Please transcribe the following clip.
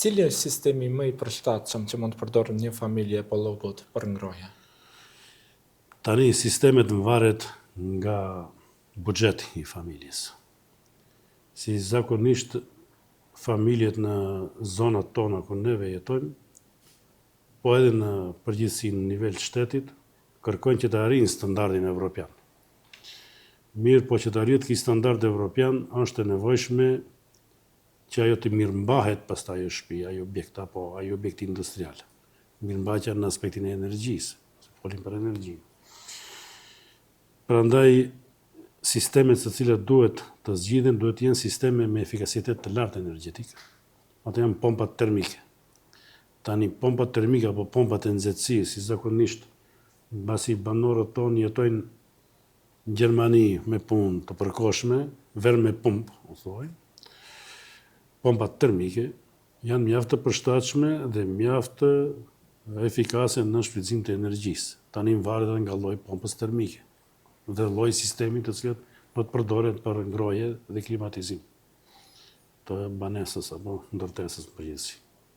Cili është sistemi më i përshtatshëm që mund të përdorë një familje apo robot për ngrohje? Tani sistemet varet nga buxheti i familjes. Si zakonisht familjet në zonat tona ku neve jetojmë, po edhe në përgjithësi në nivel shtetit, kërkojnë që të arrijnë standardin evropian. Mirë, po që të arrijë ky standard evropian, është e nevojshme që ajo të mirëmbahet pastaj ajo shtëpi, ai objekt apo ai objekt industrial. Mirëmbajtja në aspektin e energjisë, se folim për energji. Prandaj sistemet të cilat duhet të zgjidhen duhet të jenë sisteme me efikasitet të lartë energjetik. Ato janë pompat termike. Tani pompat termike apo pompat e nxehtësisë, si zakonisht mbasi banorët tonë jetojnë në Gjermani me punë të përkohshme, verë me pumpë, u thuaj. Pompat termike janë mjaft të përshtatshme dhe mjaft të efikase në shfrytëzim të energjisë. Tani varet edhe nga lloji pompës termike dhe lloji sistemi të cilat do të përdoret për ngrohje dhe klimatizim të banesës apo ndërtesës në përgjithësi.